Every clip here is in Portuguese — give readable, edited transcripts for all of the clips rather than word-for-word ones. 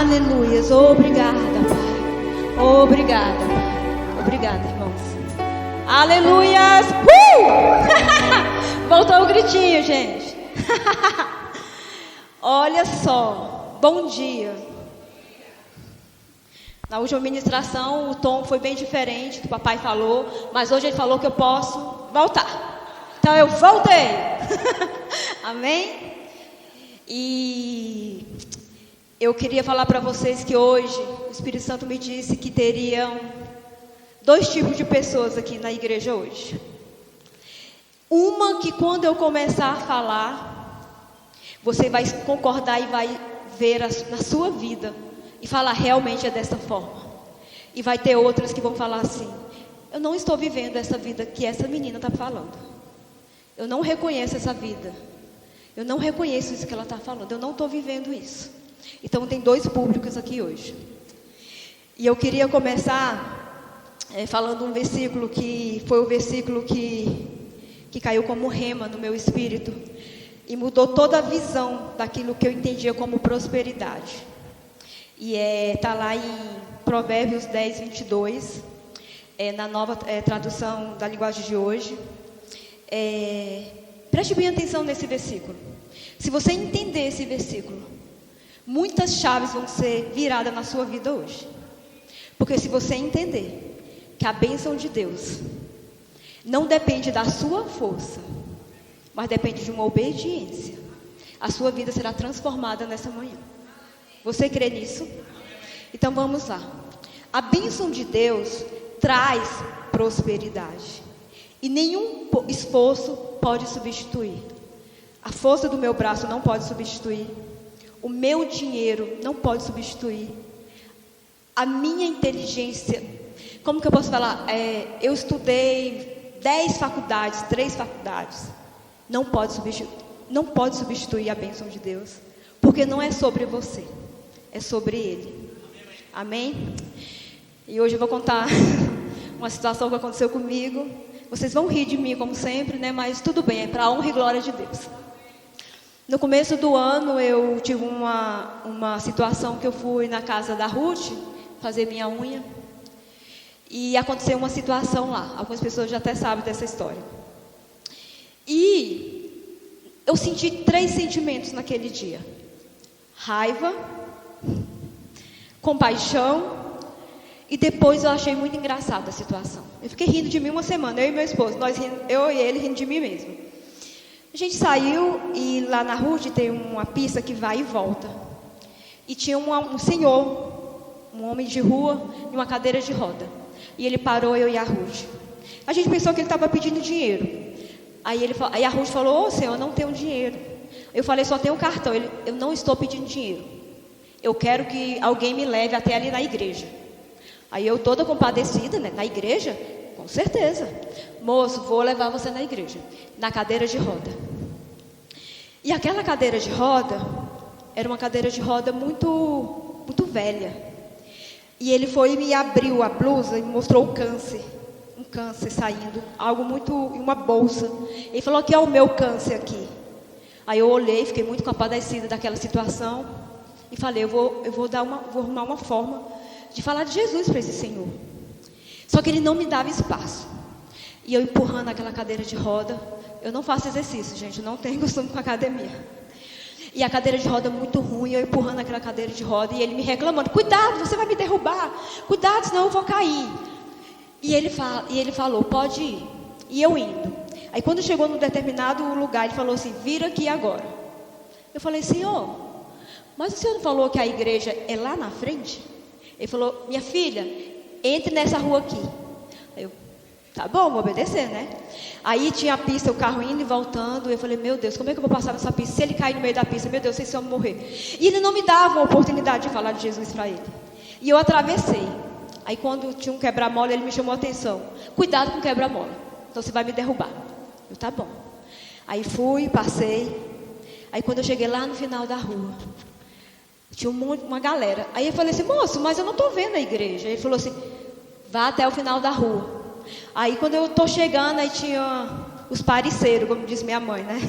Aleluias. Obrigada, Pai. Obrigada, Pai. Obrigada, irmãos. Aleluias. Voltou o gritinho, gente. Olha só. Bom dia. Na última ministração, o tom foi bem diferente do que o papai falou, mas hoje ele falou que eu posso voltar. Então eu voltei. Amém? E eu queria falar para vocês que hoje o Espírito Santo me disse que teriam 2 tipos de pessoas aqui na igreja hoje. Uma que quando eu começar a falar, você vai concordar e vai ver na sua vida e falar realmente é dessa forma. E vai ter outras que vão falar assim: eu não estou vivendo essa vida que essa menina está falando. Eu não reconheço essa vida. Eu não reconheço isso que ela está falando. Eu não estou vivendo isso. Então tem 2 públicos aqui hoje. E eu queria começar falando um versículo que foi o versículo que caiu como rema no meu espírito e mudou toda a visão daquilo que eu entendia como prosperidade. E está lá em Provérbios 10, 22, na nova tradução da linguagem de hoje. Preste bem atenção nesse versículo. Se você entender esse versículo, muitas chaves vão ser viradas na sua vida hoje. Porque se você entender que a bênção de Deus não depende da sua força, mas depende de uma obediência, a sua vida será transformada nessa manhã. Você crê nisso? Então vamos lá. A bênção de Deus traz prosperidade. E nenhum esforço pode substituir. A força do meu braço não pode substituir. O meu dinheiro não pode substituir. A minha inteligência. Como que eu posso falar? Eu estudei 10 faculdades, 3 faculdades. Não pode substituir a bênção de Deus. Porque não é sobre você. É sobre Ele. Amém? E hoje eu vou contar uma situação que aconteceu comigo. Vocês vão rir de mim como sempre, né? Mas tudo bem, é para a honra e glória de Deus. No começo do ano eu tive uma situação que eu fui na casa da Ruth fazer minha unha. E aconteceu uma situação lá. Algumas pessoas já até sabem dessa história. E eu senti 3 sentimentos naquele dia: raiva, compaixão, e depois eu achei muito engraçada a situação. Eu fiquei rindo de mim uma semana, eu e meu esposo, eu e ele rindo de mim mesmo. A gente saiu e lá na Ruth tem uma pista que vai e volta. E tinha um senhor, um homem de rua, em uma cadeira de roda. E ele parou, eu e a Ruth. A gente pensou que ele estava pedindo dinheiro. Aí a Ruth falou: ô senhor, eu não tenho dinheiro. Eu falei: só tenho um cartão. Eu não estou pedindo dinheiro. Eu quero que alguém me leve até ali na igreja. Aí eu toda compadecida, né? Na igreja? Com certeza. Moço, vou levar você na igreja. Na cadeira de roda. E aquela cadeira de roda era uma cadeira de roda muito, muito velha. E ele foi e me abriu a blusa e me mostrou o câncer. Um câncer saindo, algo muito, em uma bolsa. Ele falou: que é o meu câncer aqui. Aí eu olhei, fiquei muito compadecida daquela situação. E falei: eu vou arrumar uma forma de falar de Jesus para esse senhor. Só que ele não me dava espaço. E eu empurrando aquela cadeira de roda. Eu não faço exercício, gente, eu não tenho costume com academia. E a cadeira de roda muito ruim, eu empurrando aquela cadeira de roda. E ele me reclamando: cuidado, você vai me derrubar. Cuidado, senão eu vou cair. E ele falou: pode ir. E eu indo. Aí quando chegou num determinado lugar, ele falou assim: vira aqui agora. Eu falei: senhor, mas o senhor não falou que a igreja é lá na frente? Ele falou: minha filha, entre nessa rua aqui. Aí eu: tá bom, vou obedecer, né? Aí tinha a pista, o carro indo e voltando. Eu falei: meu Deus, como é que eu vou passar nessa pista? Se ele cair no meio da pista, meu Deus, se esse homem morrer. E ele não me dava a oportunidade de falar de Jesus para ele. E eu atravessei. Aí quando tinha um quebra-mola, ele me chamou a atenção: cuidado com o quebra-mola, então você vai me derrubar. Eu: tá bom. Aí fui, passei. Aí quando eu cheguei lá no final da rua, tinha uma galera. Aí eu falei assim: moço, mas eu não estou vendo a igreja. Ele falou assim: vá até o final da rua. Aí quando eu estou chegando, aí tinha os pariceiros, como diz minha mãe, né?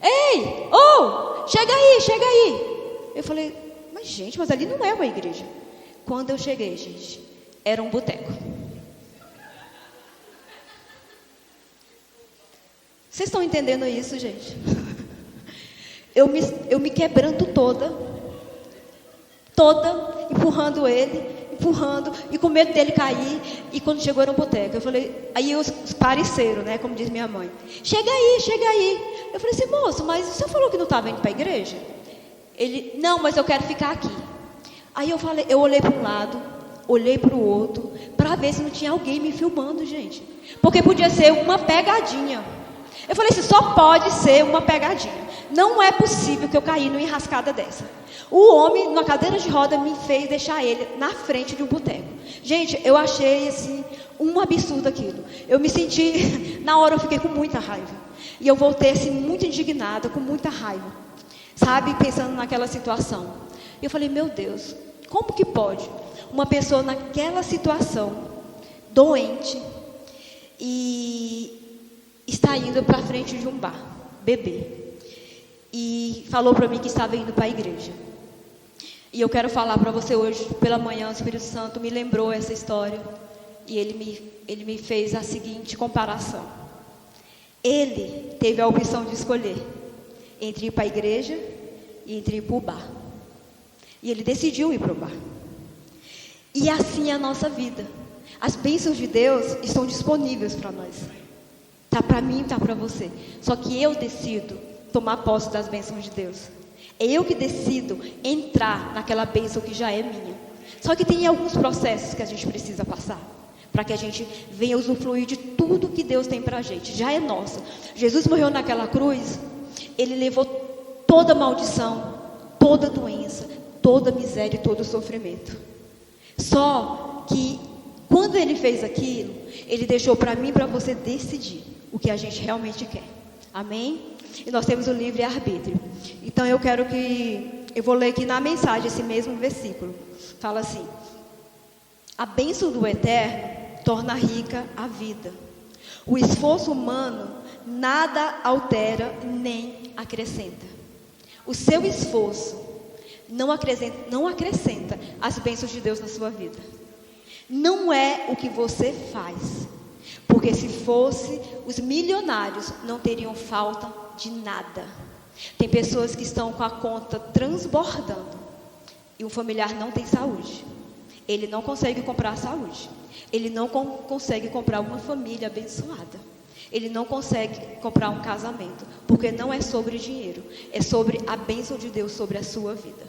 Ei, chega aí. Eu falei: mas falei, gente, mas ali não é uma igreja. Quando eu cheguei, gente, era um boteco. Vocês estão entendendo isso, gente? Eu me quebrando toda, empurrando ele, e com medo dele cair. E quando chegou era um boteco, eu falei, aí os pareceram, né, como diz minha mãe, chega aí. Eu falei assim, moço, mas o senhor falou que não estava indo para a igreja? Ele, não, mas eu quero ficar aqui. Aí eu olhei para um lado, olhei para o outro, para ver se não tinha alguém me filmando, gente, porque podia ser uma pegadinha. Eu falei assim, só pode ser uma pegadinha. Não é possível que eu caí numa enrascada dessa. O homem, na cadeira de roda, me fez deixar ele na frente de um boteco. Gente, eu achei assim, um absurdo aquilo. Eu me senti, na hora eu fiquei com muita raiva. E eu voltei assim, muito indignada, com muita raiva. Sabe, pensando naquela situação. E eu falei, meu Deus, como que pode uma pessoa naquela situação, doente, e está indo para frente de um bar, beber. E falou para mim que estava indo para a igreja. E eu quero falar para você hoje, pela manhã, o Espírito Santo me lembrou essa história. E ele me fez a seguinte comparação. Ele teve a opção de escolher entre ir para a igreja e entre ir para o bar. E ele decidiu ir para o bar. E assim é a nossa vida. As bênçãos de Deus estão disponíveis para nós. Está para mim, está para você. Só que eu decido tomar posse das bênçãos de Deus. É eu que decido entrar naquela bênção que já é minha. Só que tem alguns processos que a gente precisa passar, para que a gente venha usufruir de tudo que Deus tem para a gente. Já é nosso. Jesus morreu naquela cruz, Ele levou toda maldição, toda doença, toda miséria e todo sofrimento. Só que, quando Ele fez aquilo, Ele deixou para mim e para você decidir o que a gente realmente quer. Amém? E nós temos o livre-arbítrio. Então eu vou ler aqui na mensagem esse mesmo versículo. Fala assim: a bênção do Eterno torna rica a vida. O esforço humano nada altera nem acrescenta. O seu esforço não acrescenta as bênçãos de Deus na sua vida. Não é o que você faz. Porque se fosse, os milionários não teriam falta de nada. Tem pessoas que estão com a conta transbordando e um familiar não tem saúde. Ele não consegue comprar saúde. Ele não consegue comprar uma família abençoada. Ele não consegue comprar um casamento, porque não é sobre dinheiro, é sobre a bênção de Deus sobre a sua vida.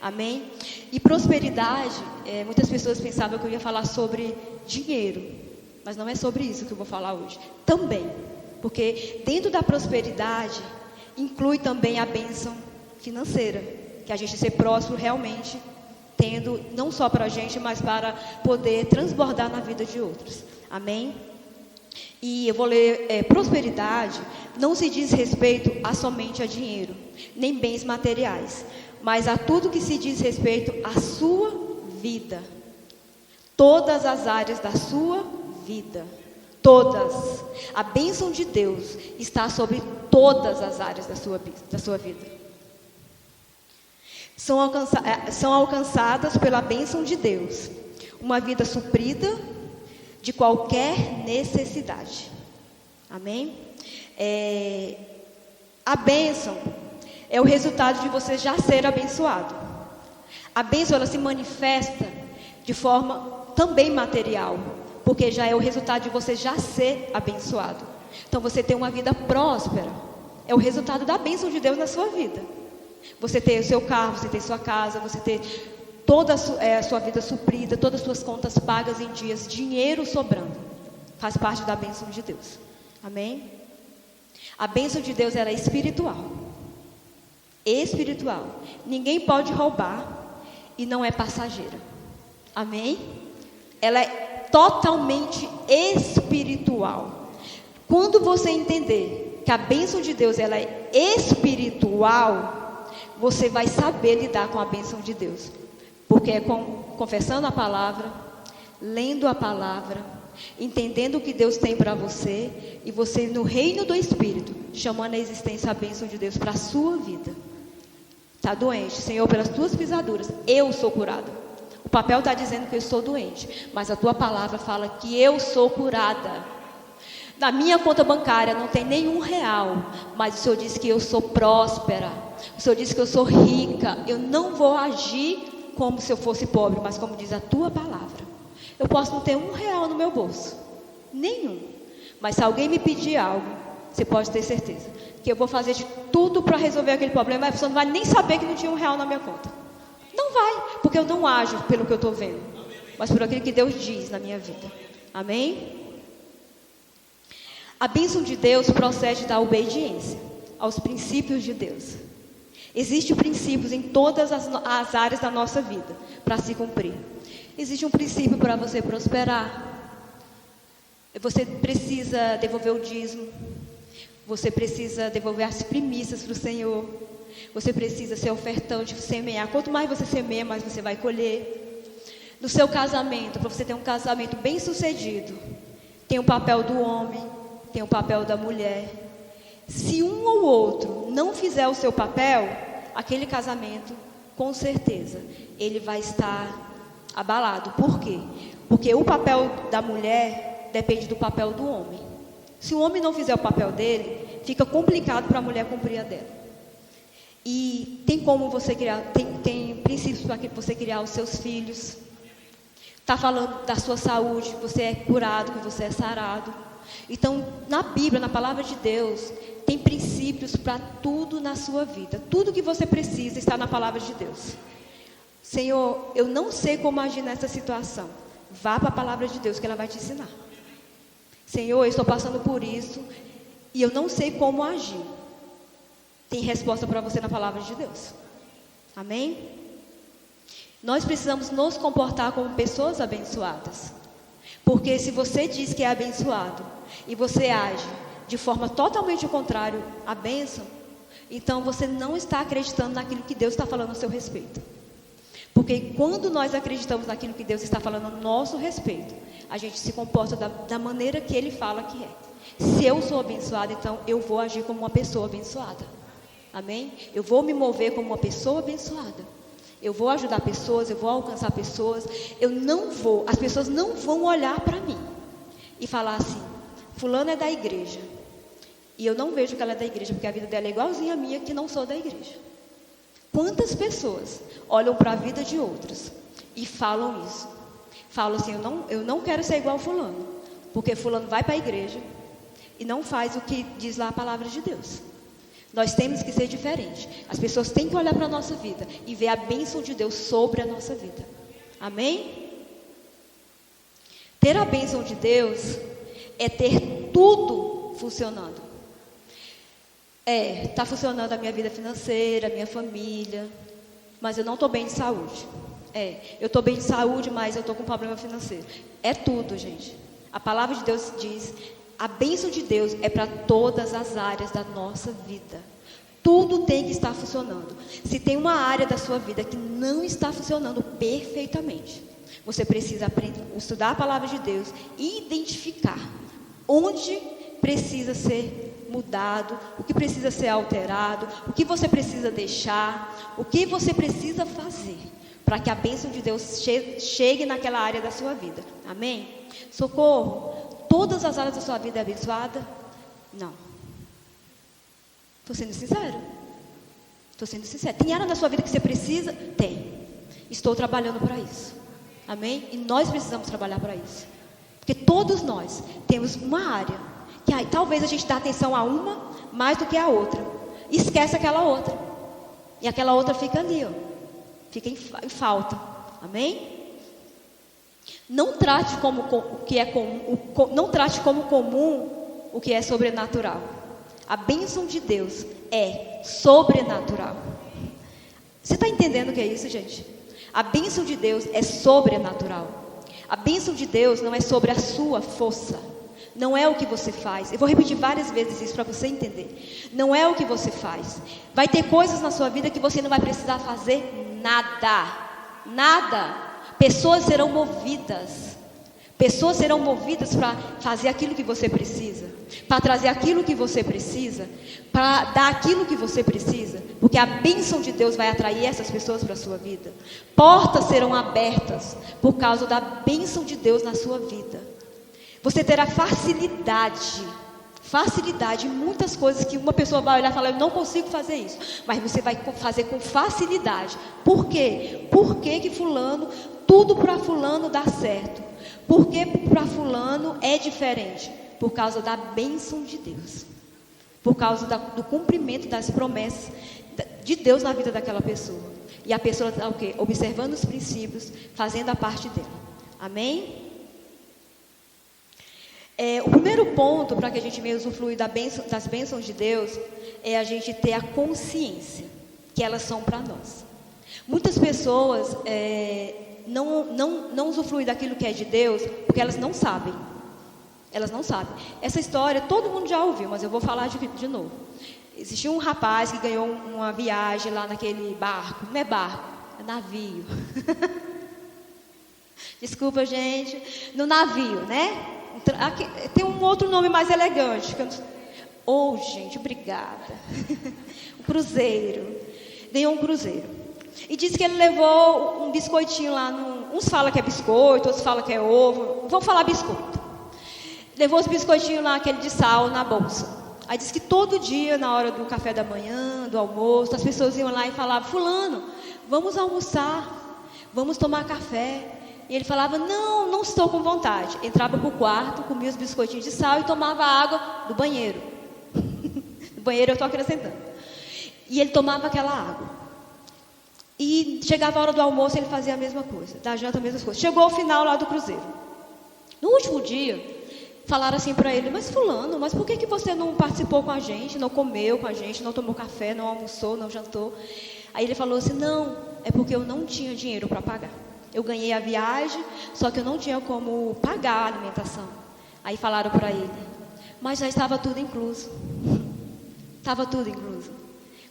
Amém? E prosperidade, muitas pessoas pensavam que eu ia falar sobre dinheiro. Mas não é sobre isso que eu vou falar hoje. Também, porque dentro da prosperidade inclui também a bênção financeira, que a gente ser próspero realmente, tendo não só para a gente, mas para poder transbordar na vida de outros. Amém? E eu vou ler, prosperidade não se diz respeito somente a dinheiro, nem bens materiais, mas a tudo que se diz respeito à sua vida. Todas as áreas da sua vida, todas. A bênção de Deus está sobre todas as áreas da sua vida. São alcançadas pela bênção de Deus, uma vida suprida de qualquer necessidade. Amém? A bênção é o resultado de você já ser abençoado. A bênção, ela se manifesta de forma também material, porque já é o resultado de você já ser abençoado. Então você ter uma vida próspera é o resultado da bênção de Deus na sua vida. Você ter o seu carro, você ter sua casa, você ter toda a sua vida suprida, todas as suas contas pagas em dias, dinheiro sobrando, faz parte da bênção de Deus. Amém? A bênção de Deus, ela é espiritual. Espiritual. Ninguém pode roubar e não é passageira. Amém? Ela é totalmente espiritual. Quando você entender que a bênção de Deus, ela é espiritual, você vai saber lidar com a bênção de Deus. Porque é confessando a palavra, lendo a palavra, entendendo o que Deus tem para você, e você no reino do Espírito, chamando a existência a bênção de Deus para a sua vida. está doente. Senhor, pelas tuas pisaduras, eu sou curada. O papel está dizendo que eu estou doente, mas a tua palavra fala que eu sou curada. Na minha conta bancária não tem nenhum real, mas o Senhor disse que eu sou próspera. O Senhor disse que eu sou rica. Eu não vou agir como se eu fosse pobre, mas como diz a tua palavra. Eu posso não ter um real no meu bolso, nenhum. Mas se alguém me pedir algo, você pode ter certeza que eu vou fazer de tudo para resolver aquele problema. A pessoa não vai nem saber que não tinha um real na minha conta. Não vai, porque eu não ajo pelo que eu estou vendo, mas por aquilo que Deus diz na minha vida. Amém? A bênção de Deus procede da obediência aos princípios de Deus. Existem princípios em todas as áreas da nossa vida para se cumprir. Existe um princípio para você prosperar. Você precisa devolver o dízimo. Você precisa devolver as primícias para o Senhor. Você precisa ser ofertante, semear. Quanto mais você semeia, mais você vai colher. No seu casamento, para você ter um casamento bem sucedido, tem o papel do homem, tem o papel da mulher. Se um ou outro não fizer o seu papel, aquele casamento, com certeza, ele vai estar abalado. Por quê? Porque o papel da mulher depende do papel do homem. Se o homem não fizer o papel dele, fica complicado para a mulher cumprir a dela. E tem como você criar, tem princípios para que você criar os seus filhos. Está falando da sua saúde, que você é curado, que você é sarado. Então, na Bíblia, na palavra de Deus, tem princípios para tudo na sua vida. Tudo que você precisa está na palavra de Deus. Senhor, eu não sei como agir nessa situação. Vá para a palavra de Deus que ela vai te ensinar. Senhor, eu estou passando por isso e eu não sei como agir. Tem resposta para você na palavra de Deus. Amém? Nós precisamos nos comportar como pessoas abençoadas. Porque se você diz que é abençoado e você age de forma totalmente contrária à bênção, então você não está acreditando naquilo que Deus está falando a seu respeito. Porque quando nós acreditamos naquilo que Deus está falando a nosso respeito, a gente se comporta da maneira que Ele fala que é. Se eu sou abençoada, então eu vou agir como uma pessoa abençoada. Amém? Eu vou me mover como uma pessoa abençoada. Eu vou ajudar pessoas, eu vou alcançar pessoas. As pessoas não vão olhar para mim e falar assim: fulano é da igreja. E eu não vejo que ela é da igreja, porque a vida dela é igualzinha a minha, que não sou da igreja. Quantas pessoas olham para a vida de outras e falam isso? Falam assim: eu não quero ser igual a fulano, porque fulano vai para a igreja e não faz o que diz lá a palavra de Deus. Nós temos que ser diferentes. As pessoas têm que olhar para a nossa vida e ver a bênção de Deus sobre a nossa vida. Amém? Ter a bênção de Deus é ter tudo funcionando. Está funcionando a minha vida financeira, a minha família, mas eu não estou bem de saúde. Eu estou bem de saúde, mas eu estou com problema financeiro. É tudo, gente. A palavra de Deus diz: a bênção de Deus é para todas as áreas da nossa vida. Tudo tem que estar funcionando. Se tem uma área da sua vida que não está funcionando perfeitamente, você precisa aprender, estudar a palavra de Deus e identificar onde precisa ser mudado, o que precisa ser alterado, o que você precisa deixar, o que você precisa fazer para que a bênção de Deus chegue naquela área da sua vida. Amém? Socorro. Todas as áreas da sua vida é abençoada? Não. Estou sendo sincero. Tem área na sua vida que você precisa? Tem. Estou trabalhando para isso. Amém? E nós precisamos trabalhar para isso. Porque todos nós temos uma área que talvez a gente dê atenção a uma mais do que a outra. E esquece aquela outra. E aquela outra fica ali, fica em falta. Amém? Não trate como o que é comum, não trate como comum o que é sobrenatural. A bênção de Deus é sobrenatural. Você está entendendo o que é isso, gente? A bênção de Deus é sobrenatural. A bênção de Deus não é sobre a sua força. Não é o que você faz. Eu vou repetir várias vezes isso para você entender. Não é o que você faz. Vai ter coisas na sua vida que você não vai precisar fazer nada. Nada. Pessoas serão movidas Pessoas serão movidas para fazer aquilo que você precisa, para trazer aquilo que você precisa, para dar aquilo que você precisa, porque a bênção de Deus vai atrair essas pessoas para a sua vida. Portas serão abertas por causa da bênção de Deus na sua vida. Você terá facilidade em muitas coisas que uma pessoa vai olhar e falar, eu não consigo fazer isso, mas você vai fazer com facilidade. Por quê? Por que fulano, tudo para fulano dá certo? Por que para fulano é diferente? Por causa da bênção de Deus, por causa do cumprimento das promessas de Deus na vida daquela pessoa. E a pessoa está o quê? Observando os princípios, fazendo a parte dela. Amém? O primeiro ponto para que a gente venha usufruir das bênçãos de Deus é a gente ter a consciência que elas são para nós. Muitas pessoas não usufruem daquilo que é de Deus porque elas não sabem. Elas não sabem. Essa história todo mundo já ouviu, mas eu vou falar de novo. Existia um rapaz que ganhou uma viagem lá naquele barco. Não é barco, é navio. Desculpa, gente. No navio, né? Tem um outro nome mais elegante. Gente, obrigada. Um cruzeiro. Ganhou um cruzeiro. E disse que ele levou um biscoitinho lá. Uns falam que é biscoito, outros falam que é ovo. Vamos falar biscoito. Levou os biscoitinhos lá, aquele de sal, na bolsa. Aí disse que todo dia, na hora do café da manhã, do almoço, as pessoas iam lá e falavam, fulano, vamos almoçar, vamos tomar café. E ele falava, não estou com vontade. Entrava para o quarto, comia os biscoitinhos de sal e tomava água do banheiro. Do banheiro eu estou acrescentando. E ele tomava aquela água. E chegava a hora do almoço, ele fazia a mesma coisa. Da janta, a mesma coisa. Chegou ao final lá do cruzeiro. No último dia, falaram assim para ele, mas fulano, mas por que você não participou com a gente, não comeu com a gente, não tomou café, não almoçou, não jantou? Aí ele falou assim, não, é porque eu não tinha dinheiro para pagar. Eu ganhei a viagem, só que eu não tinha como pagar a alimentação. Aí falaram para ele, mas já estava tudo incluso. Estava tudo incluso.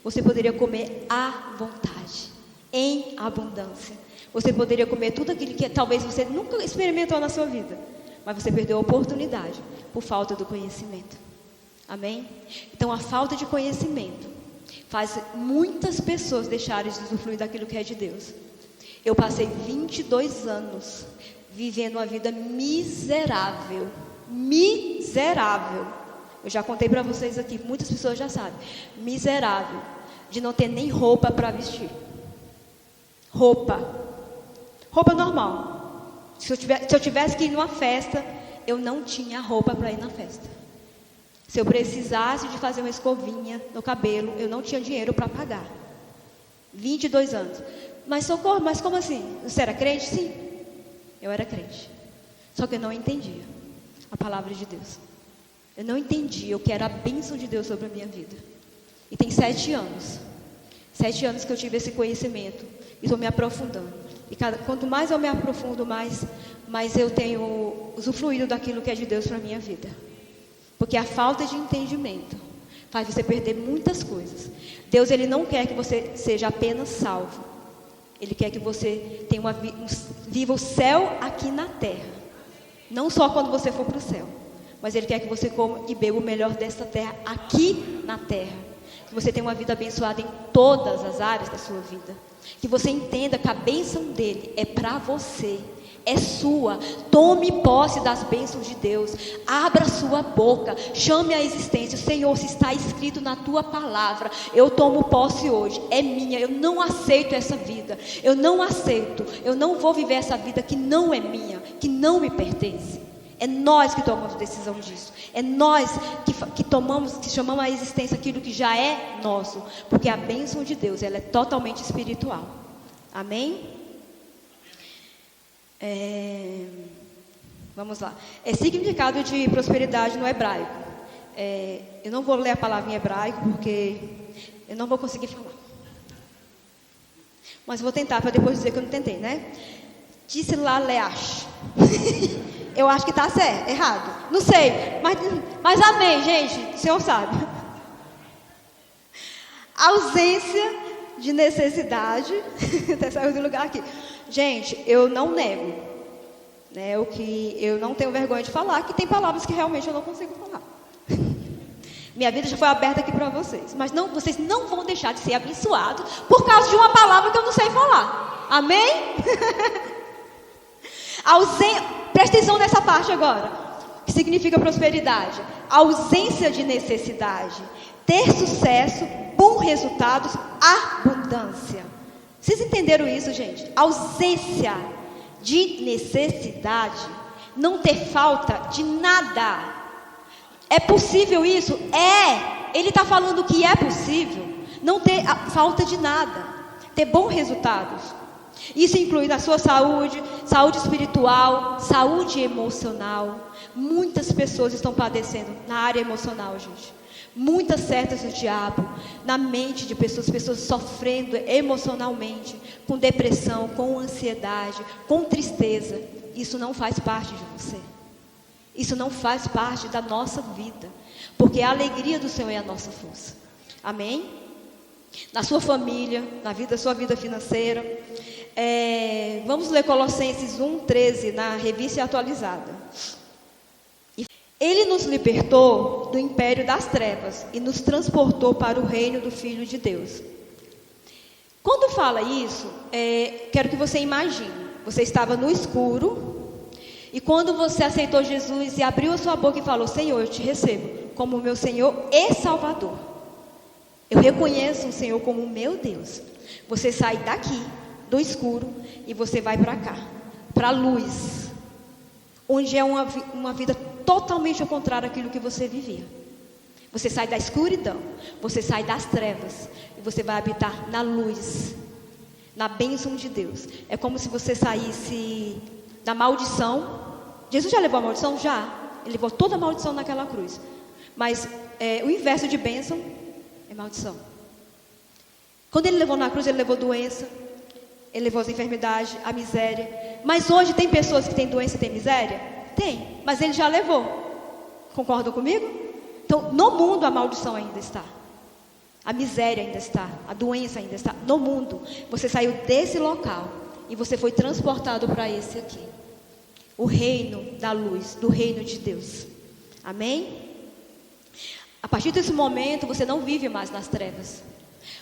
Você poderia comer à vontade, em abundância. Você poderia comer tudo aquilo que talvez você nunca experimentou na sua vida. Mas você perdeu a oportunidade por falta do conhecimento. Amém? Então a falta de conhecimento faz muitas pessoas deixarem de usufruir daquilo que é de Deus. Eu passei 22 anos vivendo uma vida miserável. Miserável. Eu já contei para vocês aqui, muitas pessoas já sabem. Miserável. De não ter nem roupa para vestir. Roupa normal. Se eu tivesse que ir numa festa, eu não tinha roupa para ir na festa. Se eu precisasse de fazer uma escovinha no cabelo, eu não tinha dinheiro para pagar. 22 anos. Mas socorro, mas como assim? Você era crente? Sim, eu era crente. Só que eu não entendia a palavra de Deus. Eu não entendia o que era a bênção de Deus sobre a minha vida. E tem 7 anos. 7 anos que eu tive esse conhecimento. E estou me aprofundando. E quanto mais eu me aprofundo, mais eu tenho usufruído daquilo que é de Deus para a minha vida. Porque a falta de entendimento faz você perder muitas coisas. Deus, Ele não quer que você seja apenas salvo. Ele quer que você tenha viva o céu aqui na terra. Não só quando você for para o céu. Mas Ele quer que você coma e beba o melhor desta terra aqui na terra. Que você tenha uma vida abençoada em todas as áreas da sua vida. Que você entenda que a bênção dele é para você, é sua. Tome posse das bênçãos de Deus. Abra sua boca, chame a existência. Senhor, se está escrito na tua palavra, eu tomo posse hoje, é minha. Eu não aceito essa vida, eu não aceito. Eu não vou viver essa vida que não é minha, que não me pertence. É nós que tomamos decisão disso. É nós que chamamos a existência aquilo que já é nosso. Porque a bênção de Deus, ela é totalmente espiritual. Amém? Vamos lá. É significado de prosperidade no hebraico. Eu não vou ler a palavra em hebraico, porque eu não vou conseguir falar. Mas vou tentar, para depois dizer que eu não tentei, né? Disse lá leash. Eu acho que está certo, errado. Não sei, mas amém, gente. O Senhor sabe. Ausência de necessidade. Até saiu do lugar aqui. Gente, eu não nego. né? O que eu não tenho vergonha de falar, que tem palavras que realmente eu não consigo falar. Minha vida já foi aberta aqui para vocês. Mas não, vocês não vão deixar de ser abençoados por causa de uma palavra que eu não sei falar. Amém? Presta atenção nessa parte agora. Que significa prosperidade? Ausência de necessidade. Ter sucesso, bons resultados, abundância. Vocês entenderam isso, gente? Ausência de necessidade. Não ter falta de nada. É possível isso? É. Ele está falando que é possível não ter falta de nada, ter bons resultados. Isso inclui na sua saúde, saúde espiritual, saúde emocional. Muitas pessoas estão padecendo na área emocional, gente. Muitas setas do diabo na mente de pessoas sofrendo emocionalmente, com depressão, com ansiedade, com tristeza. Isso não faz parte de você. Isso não faz parte da nossa vida, porque a alegria do Senhor é a nossa força. Amém? Na sua família, na sua vida financeira. Vamos ler Colossenses 1:13 na revista atualizada. Ele nos libertou do império das trevas e nos transportou para o reino do Filho de Deus. Quando fala isso, quero que você imagine. Você estava no escuro. E quando você aceitou Jesus e abriu a sua boca e falou: Senhor, eu te recebo como meu Senhor e Salvador. Eu reconheço o Senhor como o meu Deus. Você sai daqui, do escuro, e você vai para cá, para a luz. Onde é uma vida totalmente ao contrário daquilo que você vivia. Você sai da escuridão, você sai das trevas, e você vai habitar na luz, na bênção de Deus. É como se você saísse da maldição. Jesus já levou a maldição? Já. Ele levou toda a maldição naquela cruz. Mas o inverso de bênção é maldição. Quando ele levou na cruz, ele levou doença, ele levou as enfermidades, a miséria. Mas hoje tem pessoas que têm doença e têm miséria? Tem, mas ele já levou. Concordam comigo? Então, no mundo a maldição ainda está. A miséria ainda está, a doença ainda está. No mundo, você saiu desse local e você foi transportado para esse aqui. O reino da luz, do reino de Deus. Amém? A partir desse momento, você não vive mais nas trevas.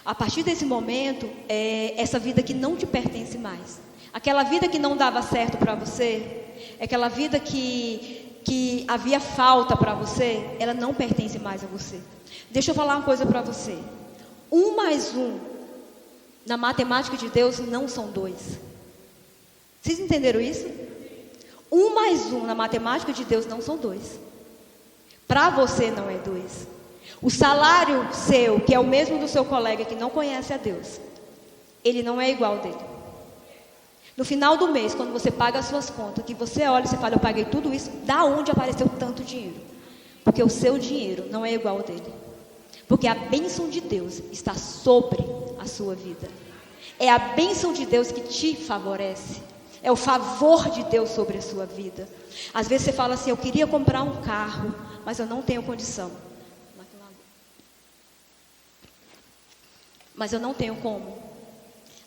A partir desse momento, essa vida que não te pertence mais. Aquela vida que não dava certo para você, aquela vida que havia falta para você, ela não pertence mais a você. Deixa eu falar uma coisa para você. 1 mais 1, na matemática de Deus, não são 2. Vocês entenderam isso? 1 mais 1 na matemática de Deus não são 2. Para você não é 2. O salário seu, que é o mesmo do seu colega que não conhece a Deus, ele não é igual ao dele. No final do mês, quando você paga as suas contas, que você olha e você fala: eu paguei tudo isso, da onde apareceu tanto dinheiro? Porque o seu dinheiro não é igual ao dele. Porque a bênção de Deus está sobre a sua vida. É a bênção de Deus que te favorece. É o favor de Deus sobre a sua vida. Às vezes você fala assim: eu queria comprar um carro, mas eu não tenho condição. Mas eu não tenho como.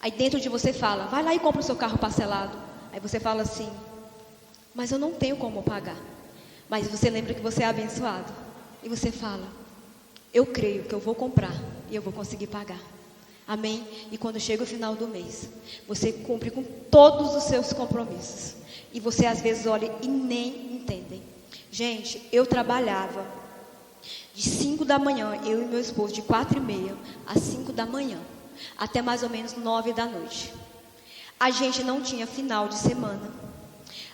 Aí dentro de você fala: vai lá e compra o seu carro parcelado. Aí você fala assim: mas eu não tenho como pagar. Mas você lembra que você é abençoado. E você fala: eu creio que eu vou comprar e eu vou conseguir pagar. Amém? E quando chega o final do mês, você cumpre com todos os seus compromissos. E você às vezes olha e nem entende. Gente, eu trabalhava de 5 da manhã, eu e meu esposo, de 4h30 às 5 da manhã, até mais ou menos 9 da noite. A gente não tinha final de semana.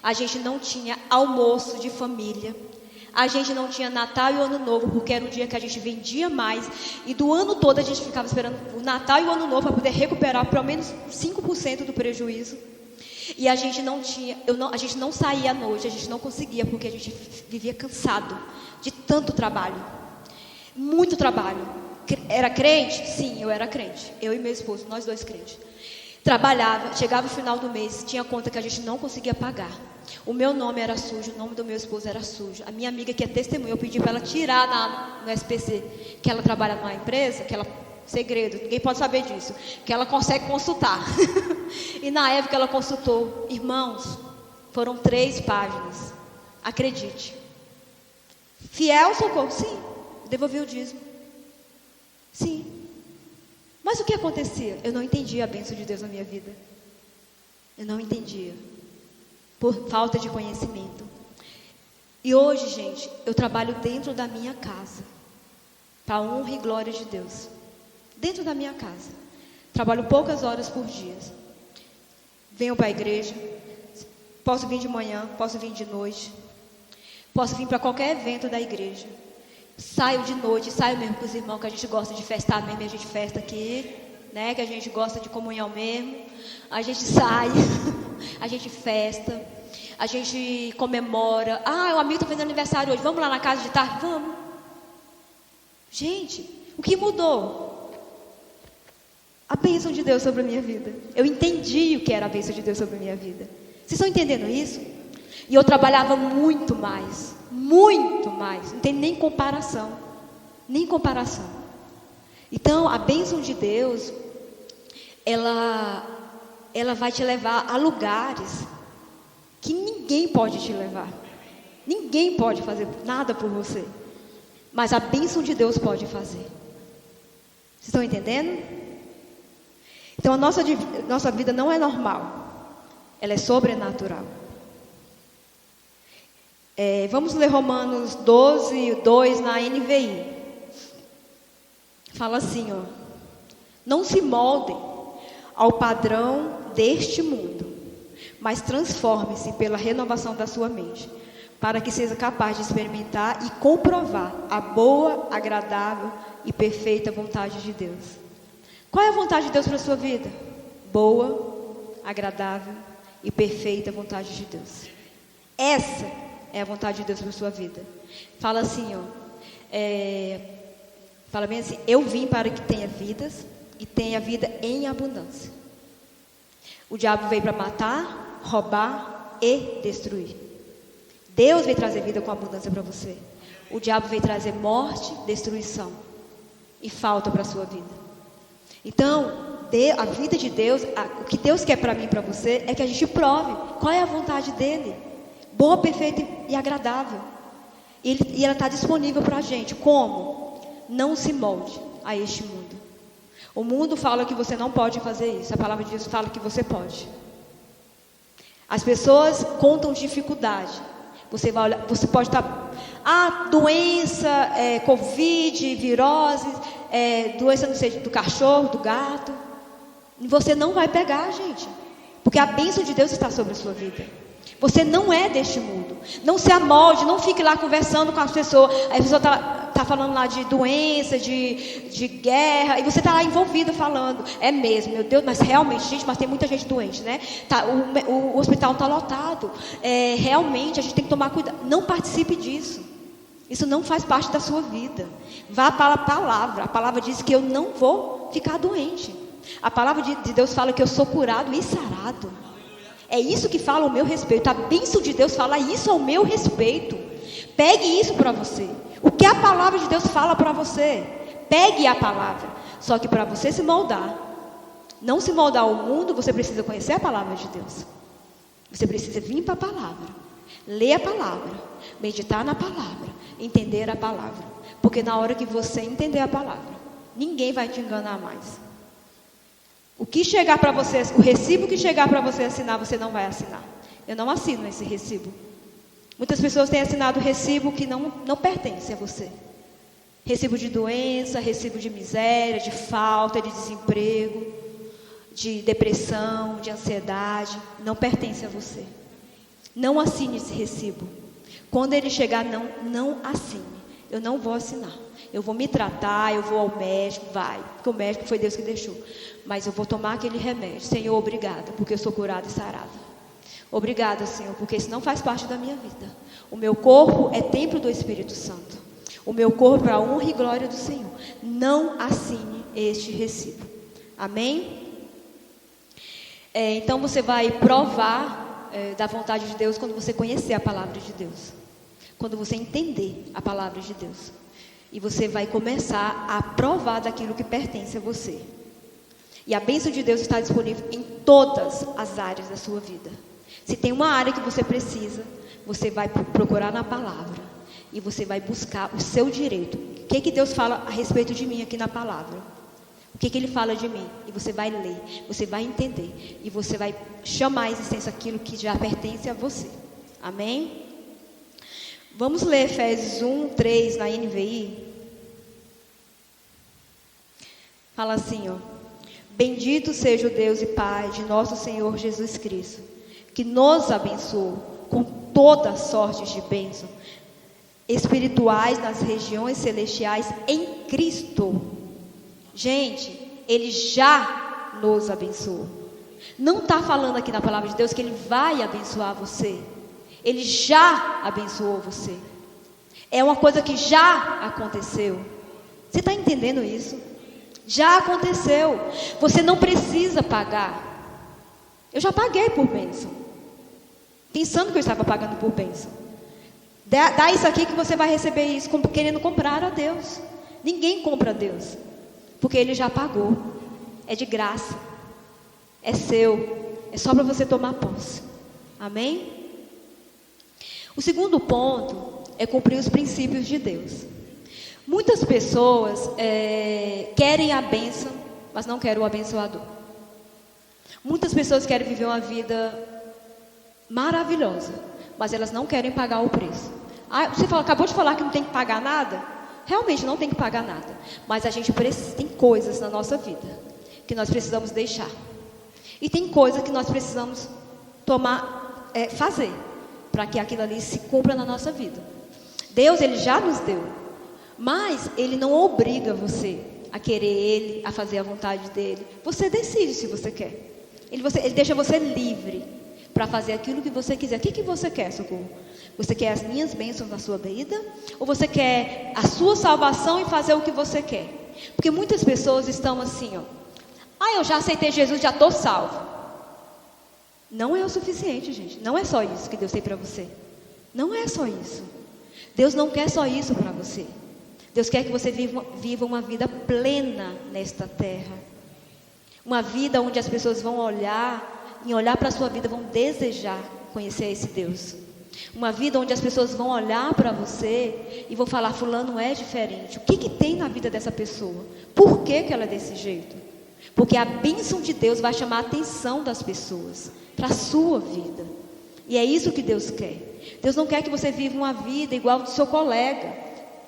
A gente não tinha almoço de família. A gente não tinha Natal e Ano Novo, porque era o dia que a gente vendia mais. E do ano todo a gente ficava esperando o Natal e o Ano Novo para poder recuperar pelo menos 5% do prejuízo. E a gente não tinha, a gente não saía à noite, a gente não conseguia, porque a gente vivia cansado de tanto trabalho. Muito trabalho. Era crente? Sim, eu era crente. Eu e meu esposo, nós dois crentes. Trabalhava, chegava o final do mês, tinha conta que a gente não conseguia pagar. O meu nome era sujo, o nome do meu esposo era sujo. A minha amiga que é testemunha, eu pedi para ela tirar no SPC, que ela trabalha numa empresa, que ela, segredo, ninguém pode saber disso, que ela consegue consultar. E na época ela consultou: irmãos, Foram 3 páginas. Acredite. Fiel socorro, sim. Devolvi o dízimo. Sim. Mas o que acontecia? Eu não entendia a bênção de Deus na minha vida. Eu não entendia. Por falta de conhecimento. E hoje, gente, eu trabalho dentro da minha casa. Para a honra e glória de Deus. Dentro da minha casa. Trabalho poucas horas por dia. Venho para a igreja. Posso vir de manhã, posso vir de noite. Posso vir para qualquer evento da igreja. Saio de noite, saio mesmo com os irmãos que a gente gosta de festar mesmo, a gente festa aqui, né? Que a gente gosta de comunhão mesmo. A gente sai, a gente festa, a gente comemora. Ah, o amigo está fazendo aniversário hoje, vamos lá na casa de tarde? Vamos. Gente, o que mudou? A bênção de Deus sobre a minha vida. Eu entendi o que era a bênção de Deus sobre a minha vida. Vocês estão entendendo isso? E eu trabalhava muito mais. Não tem nem comparação. Nem comparação. Então, a bênção de Deus, ela vai te levar a lugares que ninguém pode te levar. Ninguém pode fazer nada por você. Mas a bênção de Deus pode fazer. Vocês estão entendendo? Então, a nossa vida não é normal. Ela é sobrenatural. Vamos ler Romanos 12, 2 na NVI. Fala assim, ó. Não se moldem ao padrão deste mundo, mas transformem-se pela renovação da sua mente, para que seja capaz de experimentar e comprovar a boa, agradável e perfeita vontade de Deus. Qual é a vontade de Deus para a sua vida? Boa, agradável e perfeita vontade de Deus. Essa é a vontade de Deus para a sua vida. Fala assim, ó. Fala bem assim: eu vim para que tenha vidas e tenha vida em abundância. O diabo veio para matar, roubar e destruir. Deus veio trazer vida com abundância para você. O diabo veio trazer morte, destruição e falta para a sua vida. Então, a vida de Deus, o que Deus quer para mim e para você é que a gente prove qual é a vontade dele. Boa, perfeita e agradável. E ela está disponível para a gente. Como? Não se molde a este mundo. O mundo fala que você não pode fazer isso. A palavra de Deus fala que você pode. As pessoas contam dificuldade. Você vai olhar, você pode estar... doença, Covid, virose, doença não sei, do cachorro, do gato. E você não vai pegar, gente. Porque a bênção de Deus está sobre a sua vida. Você não é deste mundo. Não se amolde, não fique lá conversando com as pessoas. Aí a pessoa está falando lá de doença, de guerra, e você está lá envolvido falando. É mesmo, meu Deus, mas realmente, gente, mas tem muita gente doente, né? O hospital está lotado. Realmente, a gente tem que tomar cuidado. Não participe disso. Isso não faz parte da sua vida. Vá para a palavra. A palavra diz que eu não vou ficar doente. A palavra de Deus fala que eu sou curado e sarado. É isso que fala ao meu respeito. A bênção de Deus fala isso ao meu respeito. Pegue isso para você. O que a palavra de Deus fala para você? Pegue a palavra. Só que para você se moldar, não se moldar ao mundo, você precisa conhecer a palavra de Deus. Você precisa vir para a palavra. Ler a palavra. Meditar na palavra. Entender a palavra. Porque na hora que você entender a palavra, ninguém vai te enganar mais. O que chegar para você, o recibo que chegar para você assinar, você não vai assinar. Eu não assino esse recibo. Muitas pessoas têm assinado recibo que não pertence a você. Recibo de doença, recibo de miséria, de falta, de desemprego, de depressão, de ansiedade. Não pertence a você. Não assine esse recibo. Quando ele chegar, não assine. Eu não vou assinar. Eu vou me tratar, eu vou ao médico, porque o médico foi Deus que deixou. Mas eu vou tomar aquele remédio. Senhor, obrigada, porque eu sou curada e sarada. Obrigada, Senhor, porque isso não faz parte da minha vida. O meu corpo é templo do Espírito Santo. O meu corpo é para a honra e glória do Senhor. Não assine este recibo. Amém? Então você vai provar da vontade de Deus quando você conhecer a palavra de Deus. Quando você entender a palavra de Deus. E você vai começar a provar daquilo que pertence a você. E a bênção de Deus está disponível em todas as áreas da sua vida. Se tem uma área que você precisa, você vai procurar na palavra. E você vai buscar o seu direito. O que Deus fala a respeito de mim aqui na palavra? O que Ele fala de mim? E você vai ler, você vai entender. E você vai chamar a existência aquilo que já pertence a você. Amém? Vamos ler Efésios 1:3 na NVI. Fala assim, ó. Bendito seja o Deus e Pai de nosso Senhor Jesus Cristo, que nos abençoou com toda sorte de bênção espirituais nas regiões celestiais em Cristo. Gente, Ele já nos abençoou. Não está falando aqui na palavra de Deus que Ele vai abençoar você. Ele já abençoou você. É uma coisa que já aconteceu. Você está entendendo isso? Já aconteceu. Você não precisa pagar. Eu já paguei por bênção, pensando que eu estava pagando por bênção. Dá isso aqui que você vai receber isso, querendo comprar a Deus. Ninguém compra a Deus, porque Ele já pagou. É de graça. É seu. É só para você tomar posse. Amém? O segundo ponto é cumprir os princípios de Deus. Muitas pessoas querem a bênção, mas não querem o abençoador. Muitas pessoas querem viver uma vida maravilhosa, mas elas não querem pagar o preço. Você acabou de falar que não tem que pagar nada? Realmente não tem que pagar nada. Mas a gente tem coisas na nossa vida que nós precisamos deixar. E tem coisas que nós precisamos fazer para que aquilo ali se cumpra na nossa vida. Deus, Ele já nos deu, mas Ele não obriga você a querer Ele, a fazer a vontade dEle. Você decide se você quer. Ele deixa você livre para fazer aquilo que você quiser. O que você quer, Socorro? Você quer as minhas bênçãos na sua vida? Ou você quer a sua salvação e fazer o que você quer? Porque muitas pessoas estão assim, ó. Eu já aceitei Jesus, já estou salvo. Não é o suficiente, gente. Não é só isso que Deus tem para você. Não é só isso. Deus não quer só isso para você. Deus quer que você viva uma vida plena nesta terra. Uma vida onde as pessoas vão olhar, em olhar para a sua vida, vão desejar conhecer esse Deus. Uma vida onde as pessoas vão olhar para você e vão falar, fulano é diferente. O que tem na vida dessa pessoa? Por que ela é desse jeito? Porque a bênção de Deus vai chamar a atenção das pessoas para a sua vida. E é isso que Deus quer. Deus não quer que você viva uma vida igual ao do seu colega,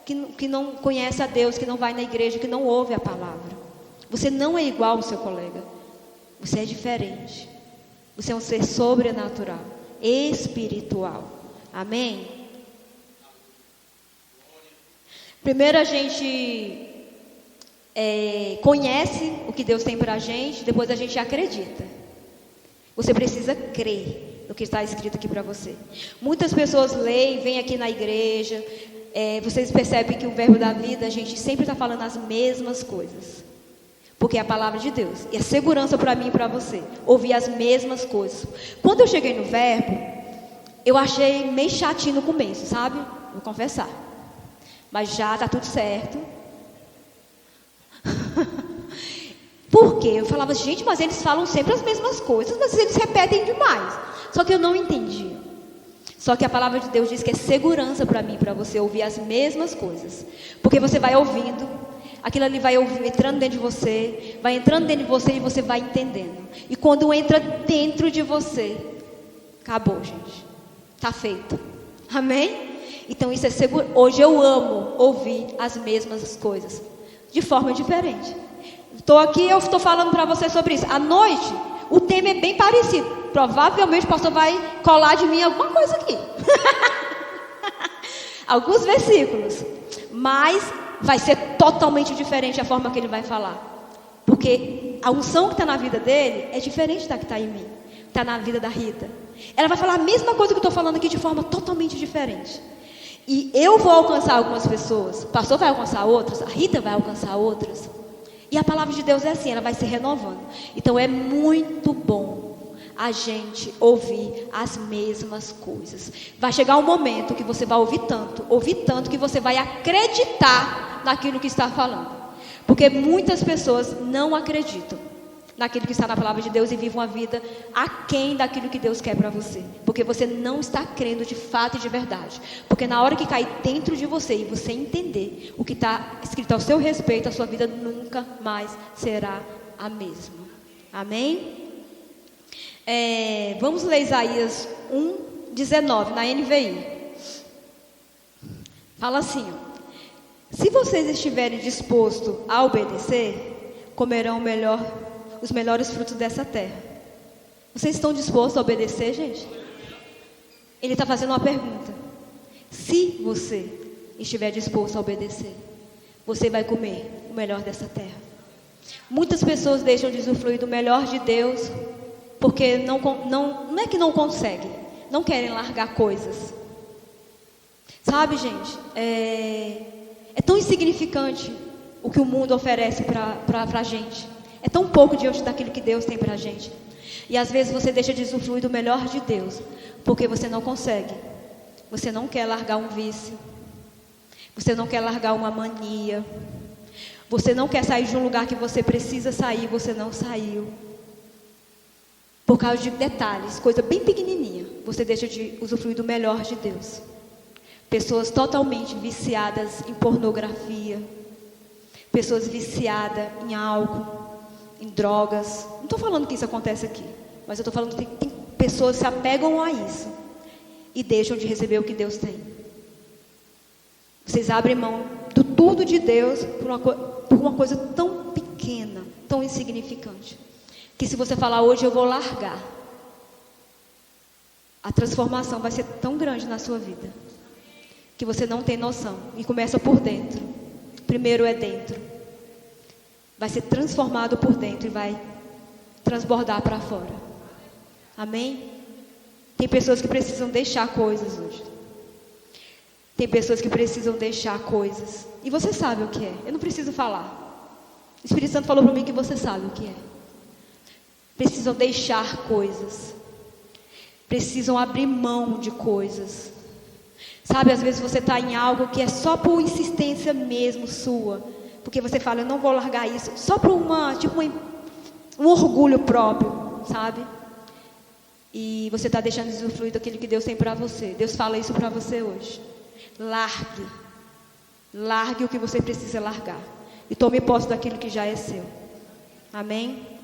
que não conhece a Deus, que não vai na igreja, que não ouve a palavra. Você não é igual ao seu colega. Você é diferente. Você é um ser sobrenatural, espiritual. Amém? Primeiro a gente conhece o que Deus tem para a gente, depois a gente acredita. Você precisa crer no que está escrito aqui para você. Muitas pessoas leem, vêm aqui na igreja, vocês percebem que o verbo da vida, a gente sempre está falando as mesmas coisas. Porque é a palavra de Deus. E é segurança para mim e para você. Ouvir as mesmas coisas. Quando eu cheguei no verbo, eu achei meio chatinho no começo, sabe? Vou confessar. Mas já está tudo certo. Por quê? Eu falava, gente, mas eles falam sempre as mesmas coisas, mas eles repetem demais. Só que eu não entendia. Só que a palavra de Deus diz que é segurança para mim e para você ouvir as mesmas coisas. Porque você vai ouvindo, aquilo ali vai entrando dentro de você, vai entrando dentro de você e você vai entendendo. E quando entra dentro de você, acabou, gente. Está feito. Amém? Então isso é seguro. Hoje eu amo ouvir as mesmas coisas, de forma diferente. Estou aqui, eu estou falando para você sobre isso. À noite, o tema é bem parecido. Provavelmente o pastor vai colar de mim alguma coisa aqui. Alguns versículos. Mas vai ser totalmente diferente a forma que ele vai falar. Porque a unção que está na vida dele é diferente da que está em mim. Está na vida da Rita. Ela vai falar a mesma coisa que eu estou falando aqui de forma totalmente diferente. E eu vou alcançar algumas pessoas. O pastor vai alcançar outras. A Rita vai alcançar outras. E a palavra de Deus é assim, ela vai se renovando. Então é muito bom a gente ouvir as mesmas coisas. Vai chegar um momento que você vai ouvir tanto que você vai acreditar naquilo que está falando. Porque muitas pessoas não acreditam. naquilo que está na palavra de Deus e viva uma vida aquém daquilo que Deus quer para você. Porque você não está crendo de fato e de verdade. Porque na hora que cair dentro de você e você entender o que está escrito ao seu respeito, a sua vida nunca mais será a mesma. Amém? Vamos ler Isaías 1:19 na NVI. Fala assim: se vocês estiverem dispostos a obedecer, comerão os melhores frutos dessa terra. Vocês estão dispostos a obedecer, gente? Ele está fazendo uma pergunta. Se você estiver disposto a obedecer, você vai comer o melhor dessa terra. Muitas pessoas deixam de usufruir do melhor de Deus porque não é que não conseguem, não querem largar coisas. Sabe, gente, é tão insignificante o que o mundo oferece para a gente. É tão pouco diante daquilo que Deus tem para a gente. E às vezes você deixa de usufruir do melhor de Deus porque você não consegue. Você não quer largar um vício. Você não quer largar uma mania. Você não quer sair de um lugar que você precisa sair, você não saiu. Por causa de detalhes, coisa bem pequenininha, você deixa de usufruir do melhor de Deus. Pessoas totalmente viciadas em pornografia, pessoas viciadas em álcool, em drogas. Não estou falando que isso acontece aqui, mas eu estou falando que tem pessoas que se apegam a isso e deixam de receber o que Deus tem. Vocês abrem mão do tudo de Deus por uma coisa tão pequena, tão insignificante, que se você falar hoje eu vou largar, a transformação vai ser tão grande na sua vida que você não tem noção. E começa por dentro. Primeiro é dentro. Vai ser transformado por dentro e vai transbordar para fora. Amém? Tem pessoas que precisam deixar coisas hoje. Tem pessoas que precisam deixar coisas. E você sabe o que é. Eu não preciso falar. O Espírito Santo falou para mim que você sabe o que é. Precisam deixar coisas. Precisam abrir mão de coisas. Sabe, às vezes você está em algo que é só por insistência mesmo sua. Porque você fala, eu não vou largar isso. Só por um orgulho próprio, sabe? E você está deixando de usufruir daquilo que Deus tem para você. Deus fala isso para você hoje. Largue. Largue o que você precisa largar. E tome posse daquilo que já é seu. Amém?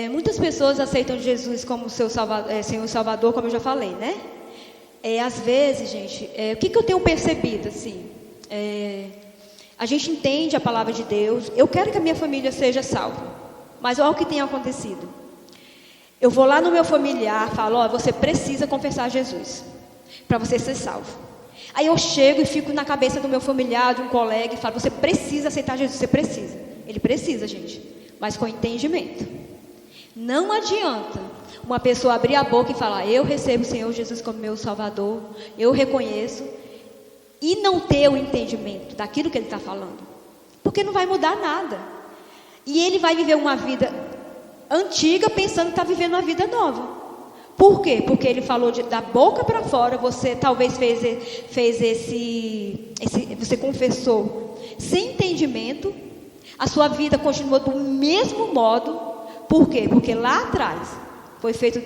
Muitas pessoas aceitam Jesus como seu Senhor e Salvador, como eu já falei, né? Às vezes, gente, o que eu tenho percebido, assim? A gente entende a palavra de Deus. Eu quero que a minha família seja salva. Mas olha o que tem acontecido. Eu vou lá no meu familiar, falo, você precisa confessar Jesus para você ser salvo. Aí eu chego e fico na cabeça do meu familiar, de um colega, e falo, você precisa aceitar Jesus, você precisa. Ele precisa, gente, mas com entendimento. Não adianta uma pessoa abrir a boca e falar, eu recebo o Senhor Jesus como meu Salvador, eu reconheço, e não ter o entendimento daquilo que ele está falando, porque não vai mudar nada. E ele vai viver uma vida antiga pensando que está vivendo uma vida nova. Por quê? Porque ele falou da boca para fora, você talvez você confessou sem entendimento, a sua vida continuou do mesmo modo. Por quê? Porque lá atrás foi feito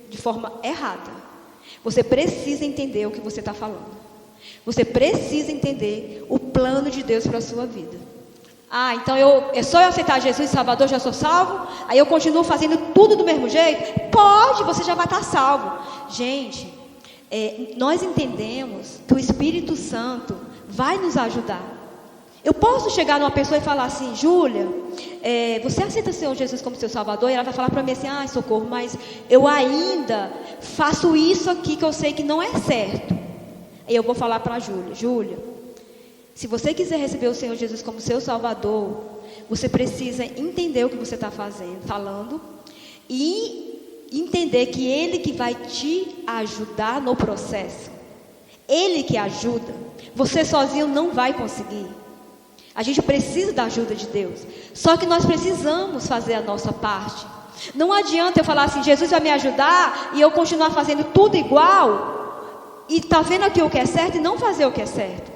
de forma errada. Você precisa entender o que você está falando. Você precisa entender o plano de Deus para a sua vida. Então é só eu aceitar Jesus Salvador, já sou salvo? Aí eu continuo fazendo tudo do mesmo jeito? Pode, você já vai estar salvo. Gente, nós entendemos que o Espírito Santo vai nos ajudar. Eu posso chegar numa pessoa e falar assim, Júlia, você aceita o Senhor Jesus como seu Salvador? E ela vai falar para mim assim, socorro, mas eu ainda faço isso aqui que eu sei que não é certo. Aí eu vou falar para a Júlia, se você quiser receber o Senhor Jesus como seu Salvador, você precisa entender o que você está falando, e entender que Ele que vai te ajudar no processo. Ele que ajuda. Você sozinho não vai conseguir. A gente precisa da ajuda de Deus. Só que nós precisamos fazer a nossa parte. Não adianta eu falar assim, Jesus vai me ajudar, e eu continuar fazendo tudo igual, e tá vendo aqui o que é certo e não fazer o que é certo.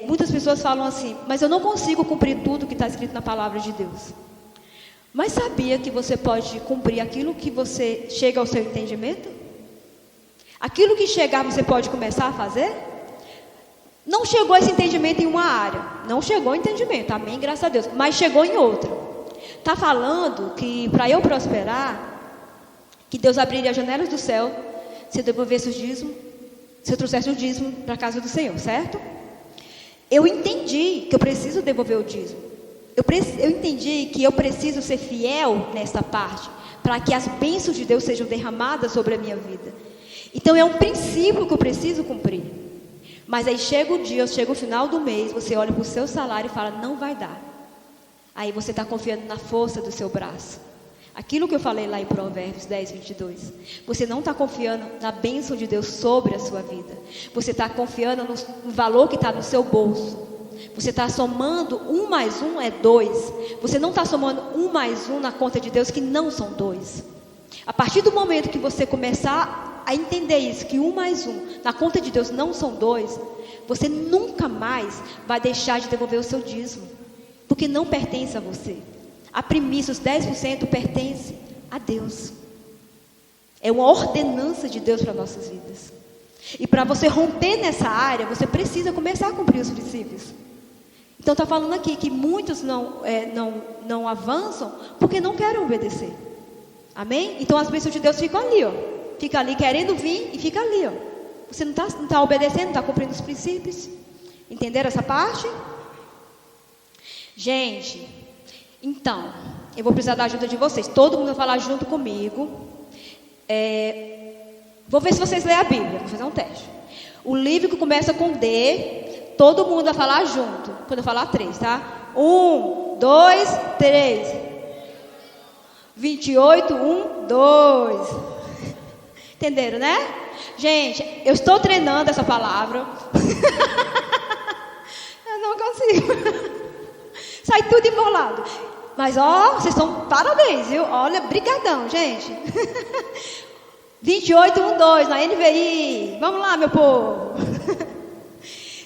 muitas pessoas falam assim, mas eu não consigo cumprir tudo que está escrito na palavra de Deus. Mas sabia que você pode cumprir aquilo que você chega ao seu entendimento? Aquilo que chegar, você pode começar a fazer? Não chegou esse entendimento em uma área, não chegou o entendimento, amém, graças a Deus, mas chegou em outra. Está falando que para eu prosperar, que Deus abriria as janelas do céu, se eu devolvesse o dízimo, se eu trouxesse o dízimo para a casa do Senhor, certo? Eu entendi que eu preciso devolver o dízimo. Eu entendi que eu preciso ser fiel nessa parte, para que as bênçãos de Deus sejam derramadas sobre a minha vida. Então é um princípio que eu preciso cumprir. Mas aí chega o dia, chega o final do mês, você olha para o seu salário e fala, não vai dar. Aí você está confiando na força do seu braço. Aquilo que eu falei lá em Provérbios 10, 22. Você não está confiando na bênção de Deus sobre a sua vida. Você está confiando no valor que está no seu bolso. Você está somando 1 mais 1 é 2. Você não está somando 1 mais 1 na conta de Deus, que não são 2. A partir do momento que você começar a entender isso, que 1 mais 1 na conta de Deus não são 2, você nunca mais vai deixar de devolver o seu dízimo, porque não pertence a você. A primícia, os 10% pertence a Deus. É uma ordenança de Deus para nossas vidas. E para você romper nessa área, você precisa começar a cumprir os princípios. Então está falando aqui que muitos não avançam porque não querem obedecer. Amém? Então as bênçãos de Deus ficam ali, ó. Fica ali querendo vir e fica ali, ó. Você não está obedecendo, não está cumprindo os princípios. Entenderam essa parte? Gente, então, eu vou precisar da ajuda de vocês. Todo mundo vai falar junto comigo. Vou ver se vocês lêem a Bíblia. Vou fazer um teste. O livro que começa com D, todo mundo vai falar junto. Quando eu falar 3, tá? 1, 2, 3. 28, 1, 2. Entenderam, né? Gente, eu estou treinando essa palavra. Eu não consigo. Sai tudo embolado. Mas, ó, vocês estão parabéns, viu? Olha, brigadão, gente. 28, 1, 2, na NVI. Vamos lá, meu povo.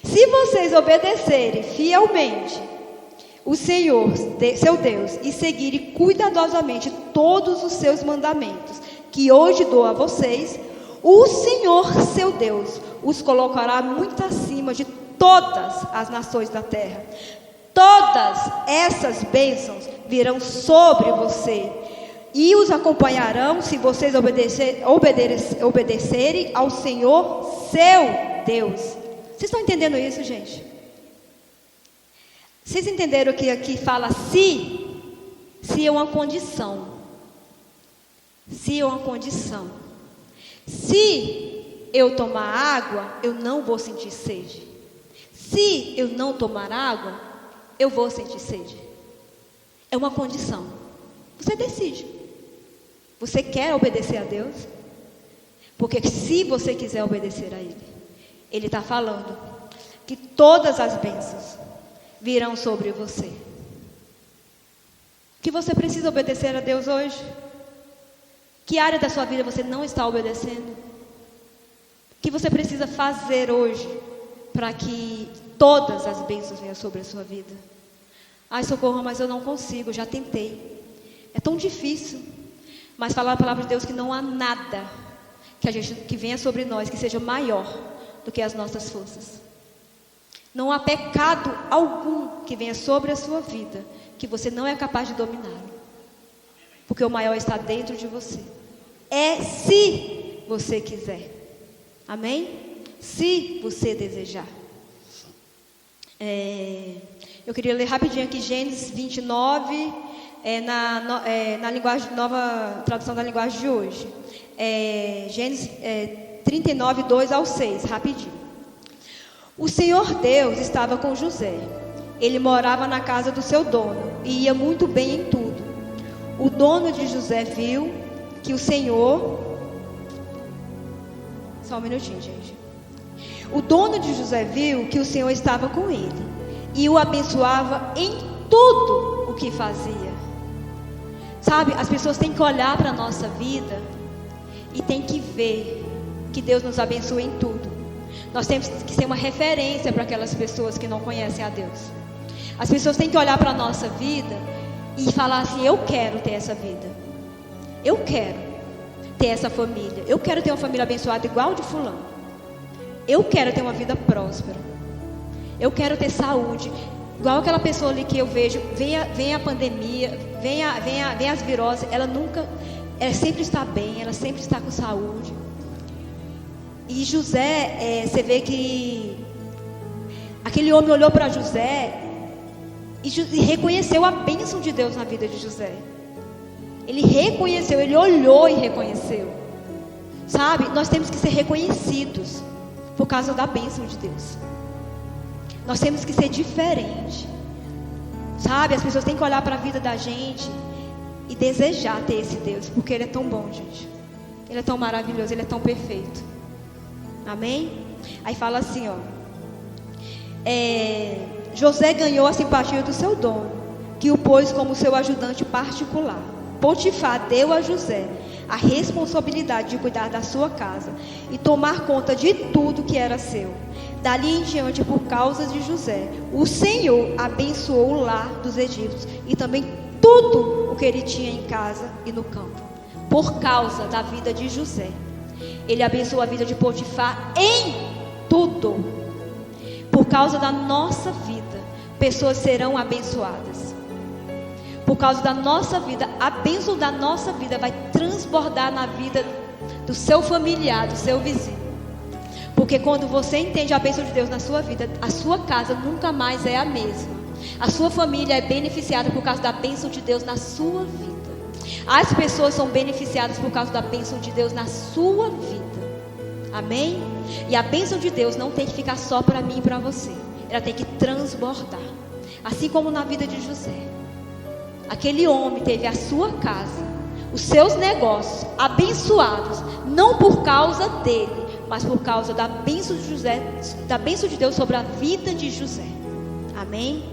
Se vocês obedecerem fielmente o Senhor, seu Deus, e seguirem cuidadosamente todos os seus mandamentos, que hoje dou a vocês, o Senhor, seu Deus, os colocará muito acima de todas as nações da terra. Todas essas bênçãos virão sobre você e os acompanharão se vocês obedecerem ao Senhor, seu Deus. Vocês estão entendendo isso, gente? Vocês entenderam que aqui fala se? Se é uma condição. Se é uma condição. Se eu tomar água, eu não vou sentir sede. Se eu não tomar água, eu vou sentir sede. É uma condição. Você decide. Você quer obedecer a Deus? Porque se você quiser obedecer a Ele, Ele está falando que todas as bênçãos virão sobre você. Que você precisa obedecer a Deus hoje? Que área da sua vida você não está obedecendo? Que você precisa fazer hoje para que todas as bênçãos venham sobre a sua vida? Ai, Socorro, mas eu não consigo, já tentei. É tão difícil. Mas falar a palavra de Deus que não há nada que venha sobre nós que seja maior do que as nossas forças. Não há pecado algum que venha sobre a sua vida que você não é capaz de dominar. Porque o maior está dentro de você. É se você quiser. Amém? Se você desejar. Eu queria ler rapidinho aqui Gênesis 29, na linguagem, nova tradução da linguagem de hoje. Gênesis 39, 2 ao 6, rapidinho. O Senhor Deus estava com José. Ele morava na casa do seu dono e ia muito bem em tudo. O dono de José viu que o Senhor... Só um minutinho, gente. O dono de José viu que o Senhor estava com ele e o abençoava em tudo o que fazia. Sabe, as pessoas têm que olhar para a nossa vida e têm que ver que Deus nos abençoa em tudo. Nós temos que ser uma referência para aquelas pessoas que não conhecem a Deus. As pessoas têm que olhar para a nossa vida e falar assim: eu quero ter essa vida, eu quero ter essa família, eu quero ter uma família abençoada igual de fulano, eu quero ter uma vida próspera, eu quero ter saúde, igual aquela pessoa ali que eu vejo, vem a pandemia, vem as viroses, ela sempre está bem, ela sempre está com saúde. E José, você vê que aquele homem olhou para José e reconheceu a bênção de Deus na vida de José. Ele reconheceu, ele olhou e reconheceu. Sabe, nós temos que ser reconhecidos por causa da bênção de Deus. Nós temos que ser diferente. Sabe, as pessoas têm que olhar para a vida da gente e desejar ter esse Deus, porque Ele é tão bom, gente. Ele é tão maravilhoso, Ele é tão perfeito. Amém? Aí fala assim, ó. José ganhou a simpatia do seu dono, que o pôs como seu ajudante particular. Potifar deu a José a responsabilidade de cuidar da sua casa e tomar conta de tudo que era seu. Dali em diante, por causa de José, o Senhor abençoou o lar dos egípcios e também tudo o que ele tinha em casa e no campo. Por causa da vida de José, ele abençoou a vida de Potifar em tudo. Por causa da nossa vida, pessoas serão abençoadas. Por causa da nossa vida, a bênção da nossa vida vai transbordar na vida do seu familiar, do seu vizinho. Porque quando você entende a bênção de Deus na sua vida, a sua casa nunca mais é a mesma. A sua família é beneficiada por causa da bênção de Deus na sua vida. As pessoas são beneficiadas por causa da bênção de Deus na sua vida. Amém? E a bênção de Deus não tem que ficar só para mim e para você. Ela tem que transbordar. Assim como na vida de José. Aquele homem teve a sua casa, os seus negócios abençoados, não por causa dele, mas por causa da bênção de José, da bênção de Deus sobre a vida de José. Amém?